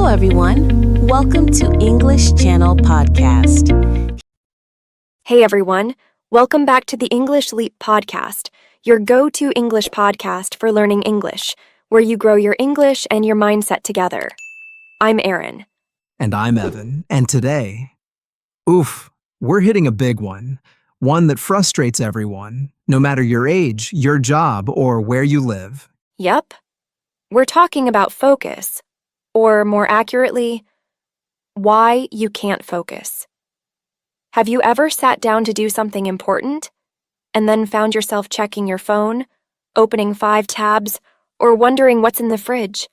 Hello, everyone. Welcome to English Channel Podcast. Hey everyone, welcome back to the English Leap podcast, your go-to English podcast for learning English, where you grow your English and your mindset together. I'm Erin. And I'm Evan, and today, we're hitting a big one that frustrates everyone, no matter your age, your job, or where you live. Yep, we're talking about focus, or more accurately, why you can't focus. Have you ever sat down to do something important and then found yourself checking your phone, opening 5 tabs, or wondering what's in the fridge?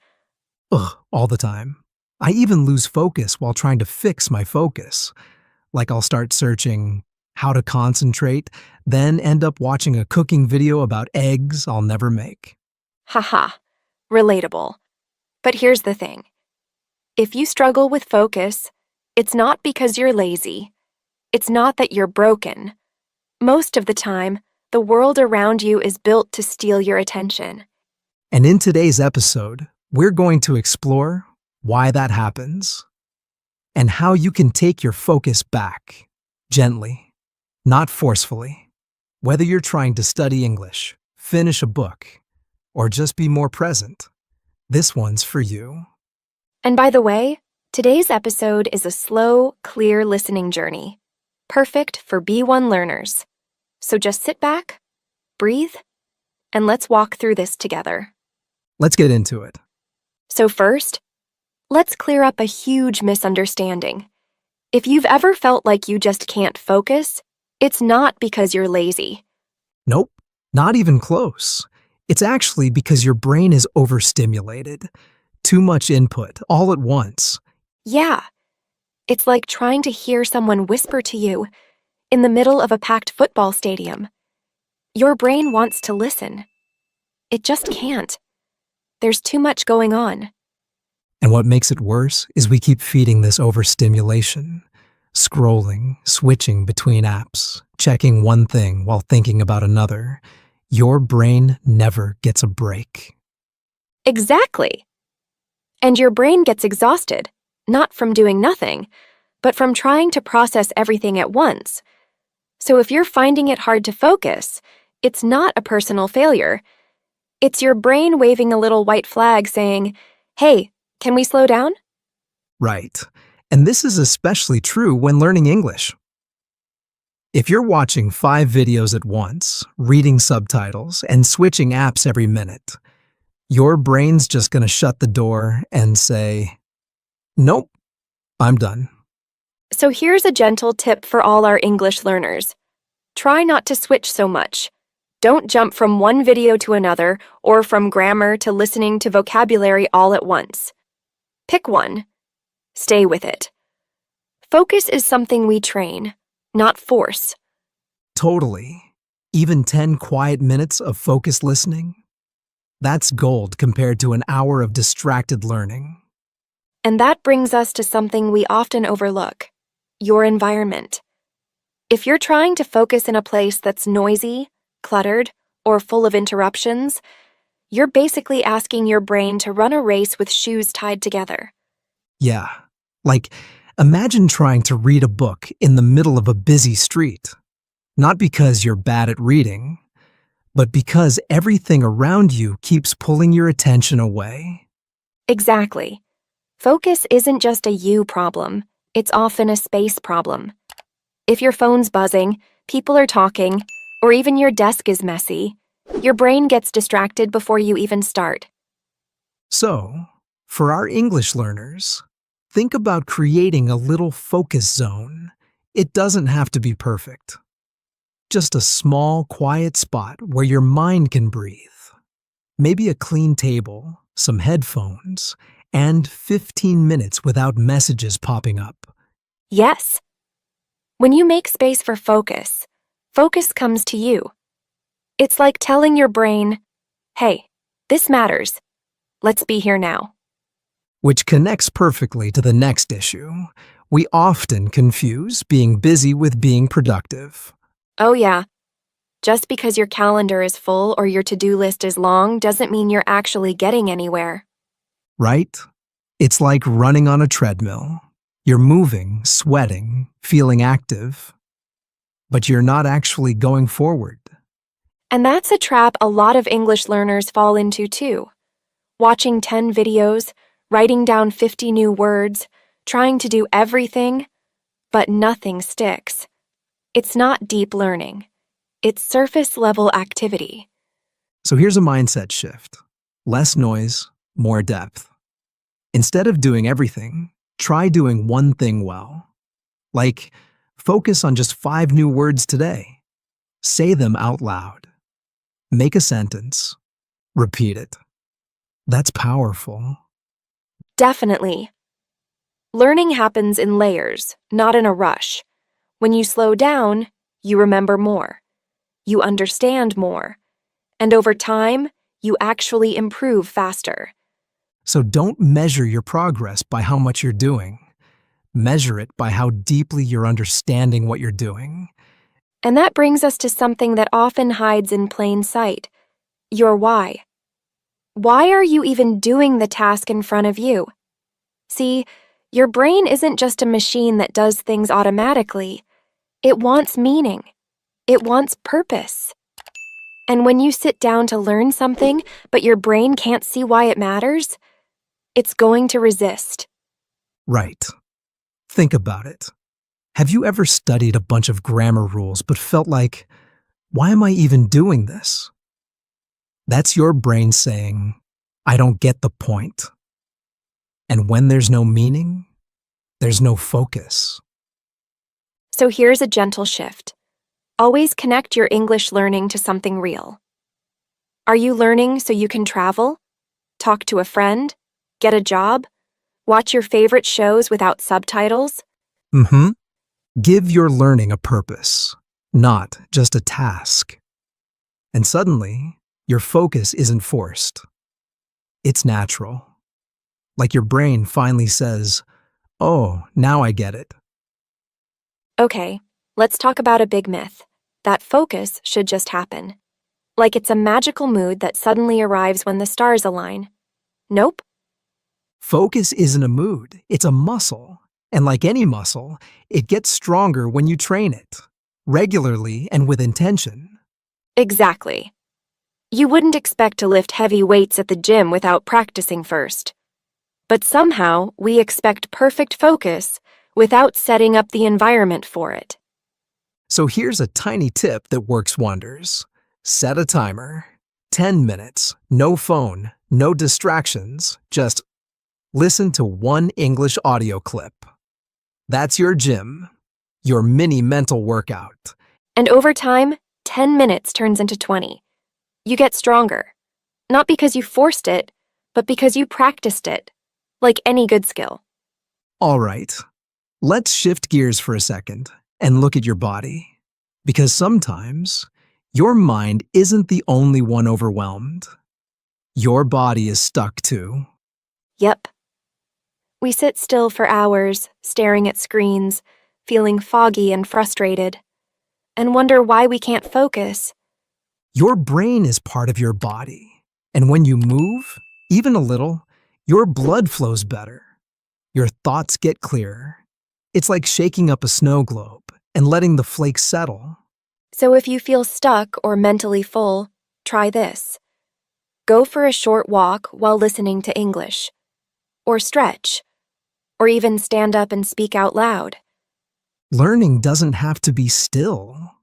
All the time. I even lose focus while trying to fix my focus. Like I'll start searching how to concentrate, then end up watching a cooking video about eggs I'll never make. Haha, relatable. But here's the thing. If you struggle with focus, it's not because you're lazy. It's not that you're broken. Most of the time, the world around you is built to steal your attention. And in today's episode, we're going to explore why that happens and how you can take your focus back, gently, not forcefully. Whether you're trying to study English, finish a book, or just be more present, this one's for you. And by the way, today's episode is a slow, clear listening journey. Perfect for B1 learners. So just sit back, breathe, and let's walk through this together. Let's get into it. So first, let's clear up a huge misunderstanding. If you've ever felt like you just can't focus, it's not because you're lazy. Nope, not even close. It's actually because your brain is overstimulated. Too much input, all at once. Yeah. It's like trying to hear someone whisper to you in the middle of a packed football stadium. Your brain wants to listen. It just can't. There's too much going on. And what makes it worse is we keep feeding this overstimulation, scrolling, switching between apps, checking one thing while thinking about another. Your brain never gets a break. Exactly. And your brain gets exhausted, not from doing nothing, but from trying to process everything at once. So if you're finding it hard to focus, it's not a personal failure. It's your brain waving a little white flag saying, "Hey, can we slow down?" Right. And this is especially true when learning English. If you're watching 5 videos at once, reading subtitles, and switching apps every minute, your brain's just going to shut the door and say, "Nope, I'm done." So here's a gentle tip for all our English learners. Try not to switch so much. Don't jump from one video to another or from grammar to listening to vocabulary all at once. Pick one. Stay with it. Focus is something we train, not force. Totally. Even 10 quiet minutes of focused listening? That's gold compared to an hour of distracted learning. And that brings us to something we often overlook, your environment. If you're trying to focus in a place that's noisy, cluttered, or full of interruptions, you're basically asking your brain to run a race with shoes tied together. Yeah, like imagine trying to read a book in the middle of a busy street. Not because you're bad at reading, but because everything around you keeps pulling your attention away. Exactly. Focus isn't just a you problem, it's often a space problem. If your phone's buzzing, people are talking, or even your desk is messy, your brain gets distracted before you even start. So, for our English learners, think about creating a little focus zone. It doesn't have to be perfect. Just a small, quiet spot where your mind can breathe. Maybe a clean table, some headphones, and 15 minutes without messages popping up. Yes. When you make space for focus, focus comes to you. It's like telling your brain, "Hey, this matters. Let's be here now." Which connects perfectly to the next issue. We often confuse being busy with being productive. Oh yeah. Just because your calendar is full or your to-do list is long doesn't mean you're actually getting anywhere. Right? It's like running on a treadmill. You're moving, sweating, feeling active, but you're not actually going forward. And that's a trap a lot of English learners fall into too. Watching 10 videos, writing down 50 new words, trying to do everything, but nothing sticks. It's not deep learning. It's surface-level activity. So here's a mindset shift. Less noise, more depth. Instead of doing everything, try doing one thing well. Like, focus on just 5 new words today. Say them out loud. Make a sentence. Repeat it. That's powerful. Definitely. Learning happens in layers, not in a rush. When you slow down, you remember more. You understand more. And over time, you actually improve faster. So don't measure your progress by how much you're doing. Measure it by how deeply you're understanding what you're doing. And that brings us to something that often hides in plain sight: your why. Why are you even doing the task in front of you? See, your brain isn't just a machine that does things automatically. It wants meaning. It wants purpose. And when you sit down to learn something, but your brain can't see why it matters, it's going to resist. Right. Think about it. Have you ever studied a bunch of grammar rules but felt like, why am I even doing this? That's your brain saying, I don't get the point. And when there's no meaning, there's no focus. So here's a gentle shift. Always connect your English learning to something real. Are you learning so you can travel, talk to a friend, get a job, watch your favorite shows without subtitles? Give your learning a purpose, not just a task. And suddenly, your focus isn't forced. It's natural. Like your brain finally says, oh, now I get it. Okay, let's talk about a big myth. That focus should just happen. Like it's a magical mood that suddenly arrives when the stars align. Nope. Focus isn't a mood, it's a muscle. And like any muscle, it gets stronger when you train it, regularly and with intention. Exactly. You wouldn't expect to lift heavy weights at the gym without practicing first. But somehow, we expect perfect focus without setting up the environment for it. So here's a tiny tip that works wonders. Set a timer. 10 minutes, no phone, no distractions, just listen to one English audio clip. That's your gym, your mini mental workout. And over time, 10 minutes turns into 20. You get stronger. Not because you forced it, but because you practiced it. Like any good skill. All right, let's shift gears for a second and look at your body. Because sometimes, your mind isn't the only one overwhelmed. Your body is stuck too. Yep. We sit still for hours, staring at screens, feeling foggy and frustrated, and wonder why we can't focus. Your brain is part of your body. And when you move, even a little, your blood flows better. Your thoughts get clearer. It's like shaking up a snow globe and letting the flakes settle. So if you feel stuck or mentally full, try this. Go for a short walk while listening to English. Or stretch. Or even stand up and speak out loud. Learning doesn't have to be still.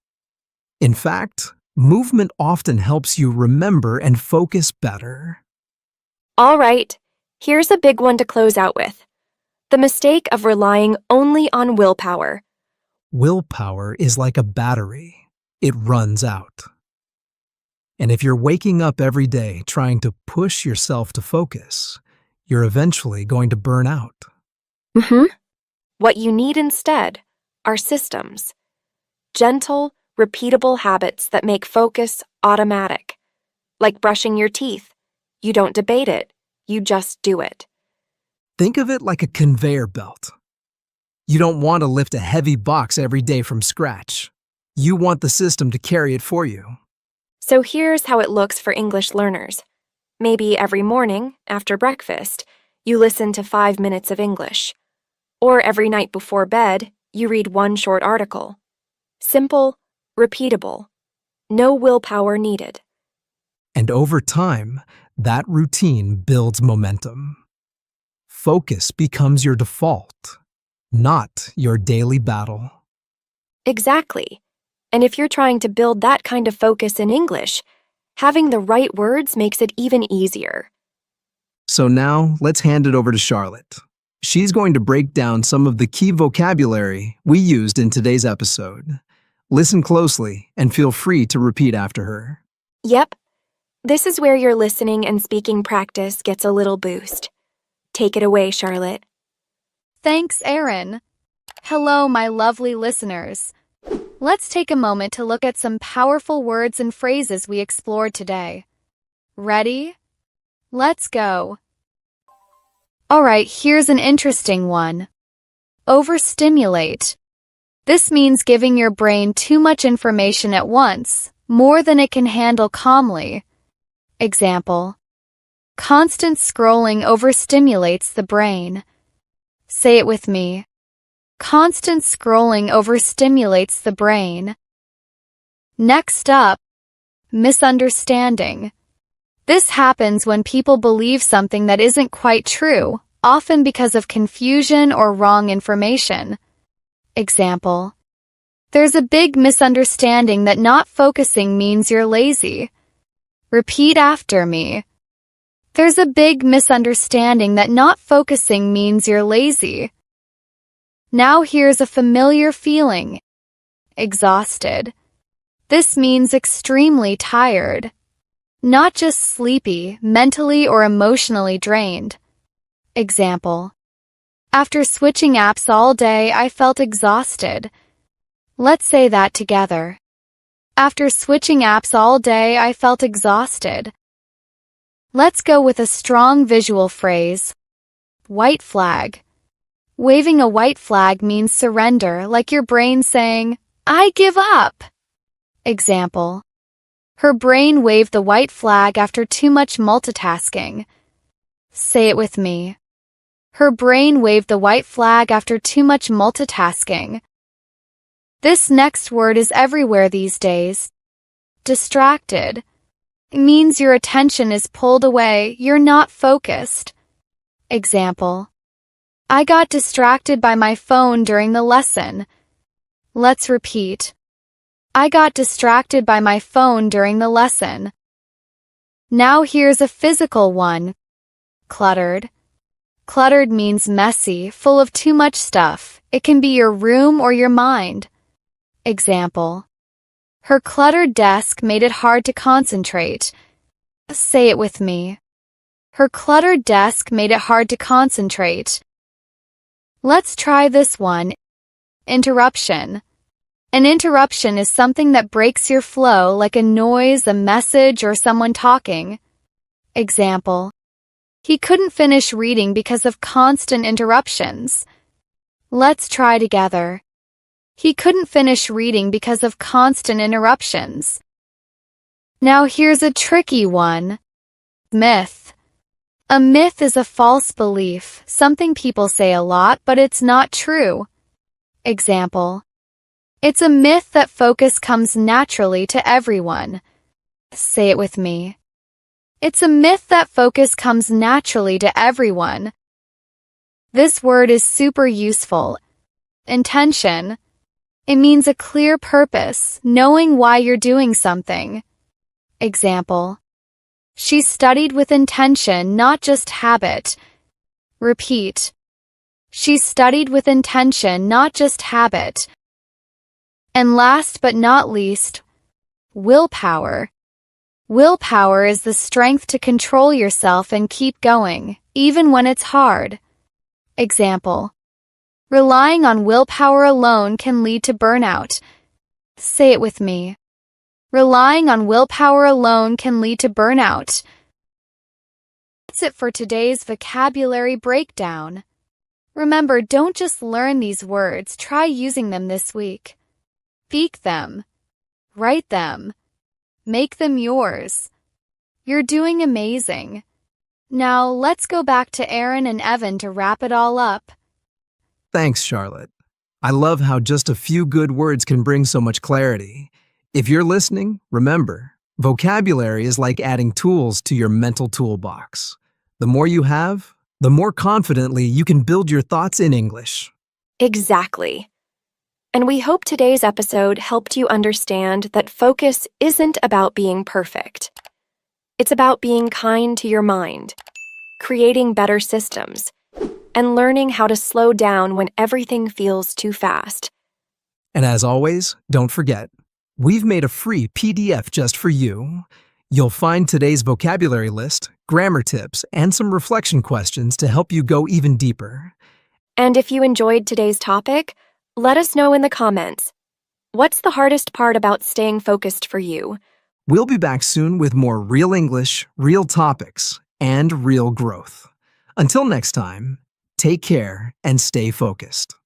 In fact, movement often helps you remember and focus better. All right, here's a big one to close out with. The mistake of relying only on willpower. Willpower is like a battery. It runs out. And if you're waking up every day trying to push yourself to focus, you're eventually going to burn out. What you need instead are systems. Gentle, repeatable habits that make focus automatic. Like brushing your teeth. You don't debate it, you just do it. Think of it like a conveyor belt. You don't want to lift a heavy box every day from scratch. You want the system to carry it for you. So here's how it looks for English learners. Maybe every morning, after breakfast, you listen to 5 minutes of English. Or every night before bed, you read one short article. Simple, repeatable. No willpower needed. And over time, that routine builds momentum. Focus becomes your default, not your daily battle. Exactly. And if you're trying to build that kind of focus in English, having the right words makes it even easier. So now, let's hand it over to Charlotte. She's going to break down some of the key vocabulary we used in today's episode. Listen closely and feel free to repeat after her. Yep. This is where your listening and speaking practice gets a little boost. Take it away, Charlotte. Thanks, Erin. Hello, my lovely listeners. Let's take a moment to look at some powerful words and phrases we explored today. Ready? Let's go. Alright, here's an interesting one. Overstimulate. This means giving your brain too much information at once, more than it can handle calmly. Example: constant scrolling overstimulates the brain. Say it with me. Constant scrolling overstimulates the brain. Next up, misunderstanding. This happens when people believe something that isn't quite true, often because of confusion or wrong information. Example: there's a big misunderstanding that not focusing means you're lazy. Repeat after me. There's a big misunderstanding that not focusing means you're lazy. Now here's a familiar feeling. Exhausted. This means extremely tired. Not just sleepy, mentally or emotionally drained. Example: after switching apps all day, I felt exhausted. Let's say that together. After switching apps all day, I felt exhausted. Let's go with a strong visual phrase. White flag. Waving a white flag means surrender, like your brain saying, "I give up." Example: her brain waved the white flag after too much multitasking. Say it with me. Her brain waved the white flag after too much multitasking. This next word is everywhere these days. Distracted. It means your attention is pulled away, you're not focused. Example: I got distracted by my phone during the lesson. Let's repeat. I got distracted by my phone during the lesson. Now here's a physical one. Cluttered. Cluttered means messy, full of too much stuff. It can be your room or your mind. Example: her cluttered desk made it hard to concentrate. Say it with me. Her cluttered desk made it hard to concentrate. Let's try this one. Interruption. An interruption is something that breaks your flow, like a noise, a message, or someone talking. Example: he couldn't finish reading because of constant interruptions. Let's try together. He couldn't finish reading because of constant interruptions. Now here's a tricky one. Myth. A myth is a false belief, something people say a lot but it's not true. Example: it's a myth that focus comes naturally to everyone. Say it with me. It's a myth that focus comes naturally to everyone. This word is super useful. Intention. It means a clear purpose, knowing why you're doing something. Example: she studied with intention, not just habit. Repeat. She studied with intention, not just habit. And last but not least, willpower. Willpower is the strength to control yourself and keep going, even when it's hard. Example: relying on willpower alone can lead to burnout. Say it with me. Relying on willpower alone can lead to burnout. That's it for today's vocabulary breakdown. Remember, don't just learn these words, try using them this week. Speak them. Write them. Make them yours. You're doing amazing. Now, let's go back to Aaron and Evan to wrap it all up. Thanks, Charlotte. I love how just a few good words can bring so much clarity. If you're listening, remember, vocabulary is like adding tools to your mental toolbox. The more you have, the more confidently you can build your thoughts in English. Exactly. And we hope today's episode helped you understand that focus isn't about being perfect. It's about being kind to your mind, creating better systems, and learning how to slow down when everything feels too fast. And as always, don't forget, we've made a free PDF just for you. You'll find today's vocabulary list, grammar tips, and some reflection questions to help you go even deeper. And if you enjoyed today's topic, let us know in the comments. What's the hardest part about staying focused for you? We'll be back soon with more real English, real topics, and real growth. Until next time, take care and stay focused.